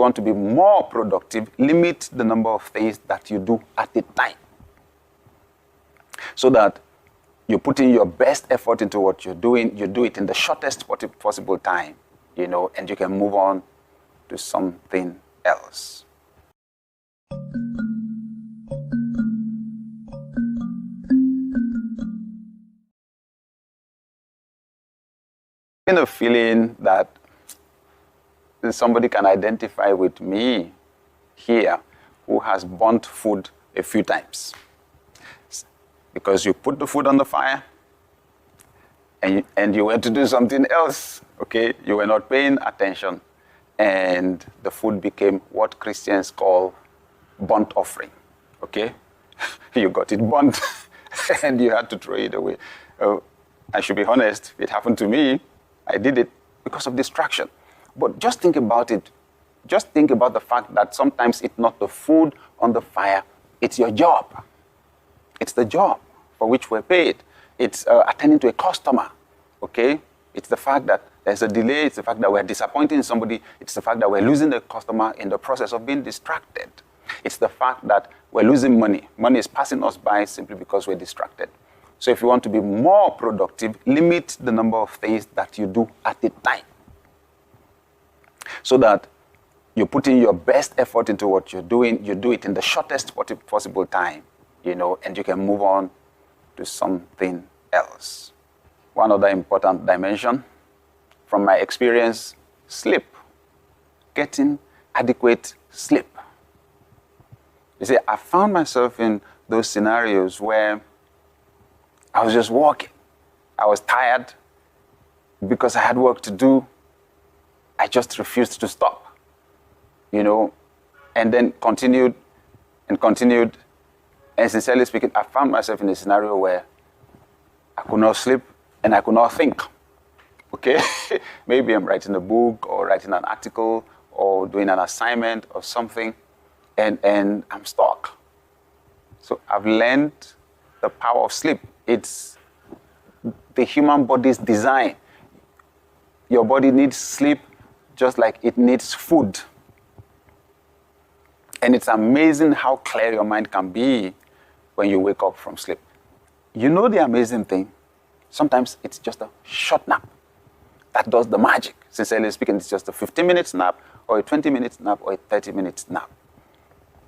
you want to be more productive, limit the number of things that you do at a time, so that you put in your best effort into what you're doing. You do it in the shortest possible time, and you can move on to something else. A feeling that somebody can identify with me here who has burnt food a few times. Because you put the food on the fire and you went to do something else, okay? You were not paying attention, and the food became what Christians call burnt offering, okay? You got it burnt and you had to throw it away. I should be honest, it happened to me. I did it because of distraction. But just think about it. Just think about the fact that sometimes it's not the food on the fire, it's your job. It's the job for which we're paid. It's attending to a customer, okay? It's the fact that there's a delay. It's the fact that we're disappointing somebody. It's the fact that we're losing the customer in the process of being distracted. It's the fact that we're losing money. Money is passing us by simply because we're distracted. So if you want to be more productive, limit the number of things that you do at a time, so that you put in your best effort into what you're doing. You do it in the shortest possible time, and you can move on to something else. One other important dimension, from my experience, sleep. Getting adequate sleep. You see, I found myself in those scenarios where I was just walking. I was tired because I had work to do. I just refused to stop, and then continued. And sincerely speaking, I found myself in a scenario where I could not sleep and I could not think, okay? Maybe I'm writing a book or writing an article or doing an assignment or something, and I'm stuck. So I've learned the power of sleep. It's the human body's design. Your body needs sleep just like it needs food. And it's amazing how clear your mind can be when you wake up from sleep. The amazing thing? Sometimes it's just a short nap that does the magic. Sincerely speaking, it's just a 15-minute nap or a 20-minute nap or a 30-minute nap.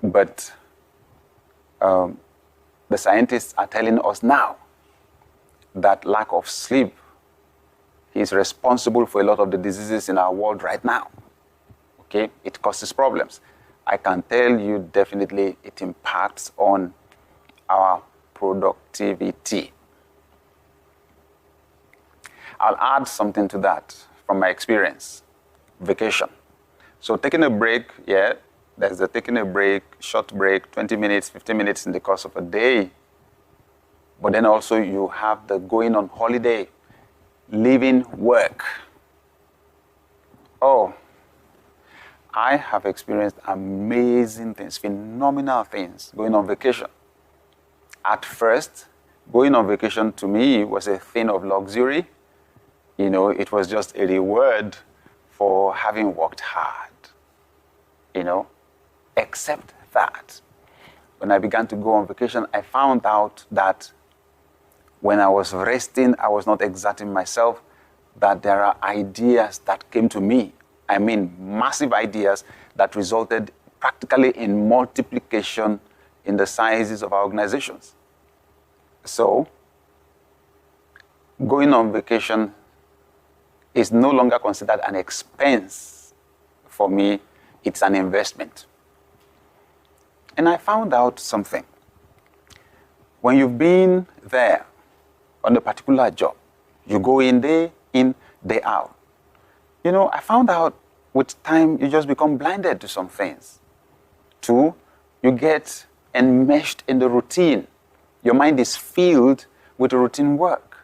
But the scientists are telling us now that lack of sleep is responsible for a lot of the diseases in our world right now. Okay? It causes problems. I can tell you definitely it impacts on our productivity. I'll add something to that from my experience. Vacation. So taking a break, there's the taking a break, short break, 20 minutes, 15 minutes in the course of a day. But then also you have the going on holiday, leaving work. Oh, I have experienced amazing things, phenomenal things going on vacation. At first, going on vacation to me was a thing of luxury. It was just a reward for having worked hard. Except that when I began to go on vacation, I found out that when I was resting, I was not exerting myself, that there are ideas that came to me. I mean, massive ideas that resulted practically in multiplication in the sizes of our organizations. So, going on vacation is no longer considered an expense for me, it's an investment. And I found out something. When you've been there on a particular job, you go in, day out. I found out with time, you just become blinded to some things. Two, you get enmeshed in the routine. Your mind is filled with routine work.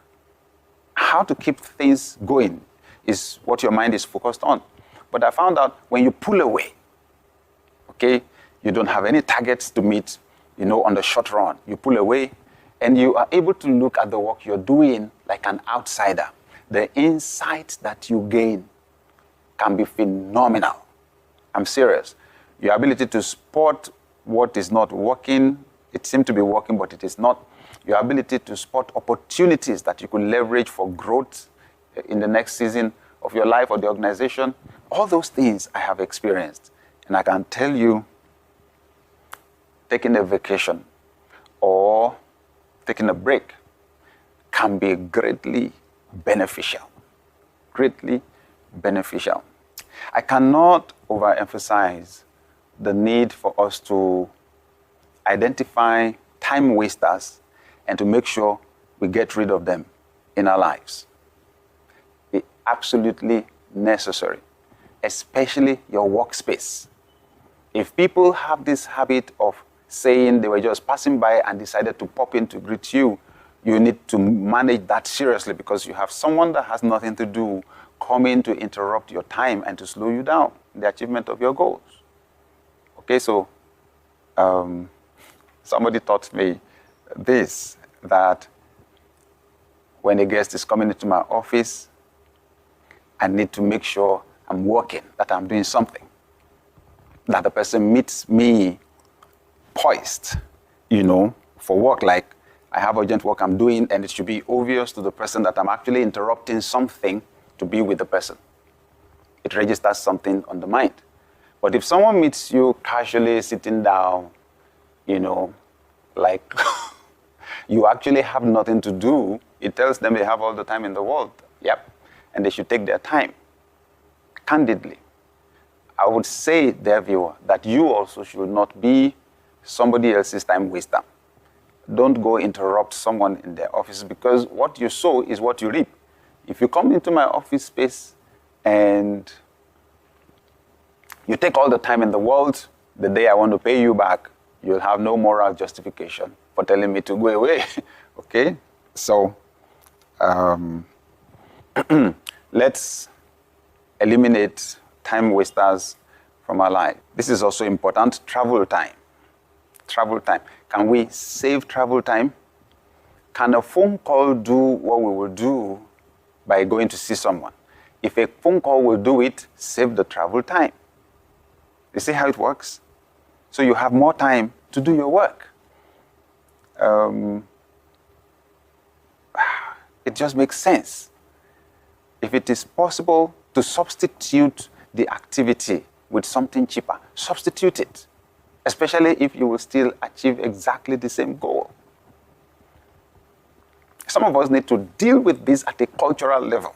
How to keep things going is what your mind is focused on. But I found out when you pull away, okay, you don't have any targets to meet, on the short run. You pull away and you are able to look at the work you're doing like an outsider. The insights that you gain can be phenomenal. I'm serious. Your ability to spot what is not working, it seems to be working, but it is not. Your ability to spot opportunities that you could leverage for growth in the next season of your life or the organization, all those things I have experienced. And I can tell you, taking a vacation or taking a break can be greatly beneficial. Greatly beneficial. I cannot overemphasize the need for us to identify time wasters and to make sure we get rid of them in our lives. It's absolutely necessary, especially your workspace. If people have this habit of saying they were just passing by and decided to pop in to greet you, you need to manage that seriously, because you have someone that has nothing to do coming to interrupt your time and to slow you down in the achievement of your goals. Okay, so somebody taught me this, that when a guest is coming into my office, I need to make sure I'm working, that I'm doing something, that the person meets me poised, for work. Like, I have urgent work I'm doing, and it should be obvious to the person that I'm actually interrupting something to be with the person. It registers something on the mind. But if someone meets you casually sitting down, like you actually have nothing to do, it tells them they have all the time in the world. Yep. And they should take their time. Candidly, I would say, dear viewer, that you also should not be somebody else's time waster. Don't go interrupt someone in their office, because what you sow is what you reap. If you come into my office space and you take all the time in the world, the day I want to pay you back, you'll have no moral justification for telling me to go away. Okay? So, let's eliminate time wasters from our life. This is also important. Travel time. Travel time. Can we save travel time? Can a phone call do what we will do by going to see someone? If a phone call will do it, save the travel time. You see how it works? So you have more time to do your work. It just makes sense. If it is possible to substitute the activity with something cheaper, substitute it, especially if you will still achieve exactly the same goal. Some of us need to deal with this at a cultural level,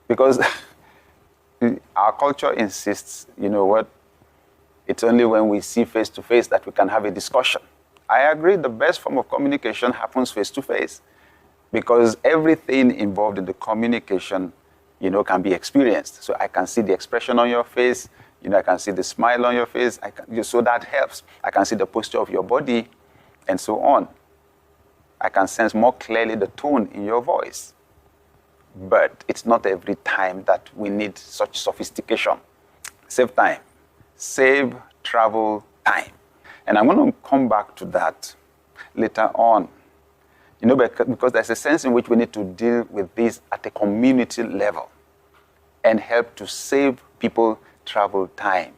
because our culture insists, it's only when we see face to face that we can have a discussion. I agree, the best form of communication happens face to face, because everything involved in the communication, can be experienced. So I can see the expression on your face, I can see the smile on your face, so that helps. I can see the posture of your body, and so on. I can sense more clearly the tone in your voice. But it's not every time that we need such sophistication. Save time. Save travel time. And I'm going to come back to that later on. Because there's a sense in which we need to deal with this at a community level and help to save people travel time.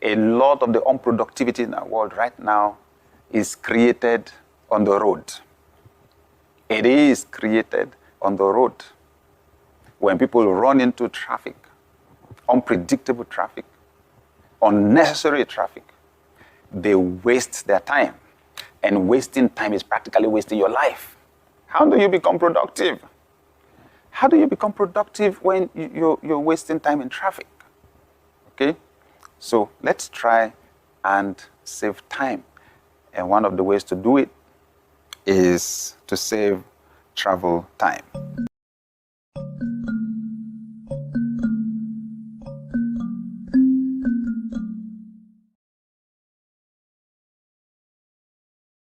A lot of the unproductivity in our world right now is created on the road. It is created on the road. When people run into traffic, unpredictable traffic, unnecessary traffic, they waste their time. And wasting time is practically wasting your life. How do you become productive? How do you become productive when you're wasting time in traffic? Okay? So let's try and save time. And one of the ways to do it is to save travel time.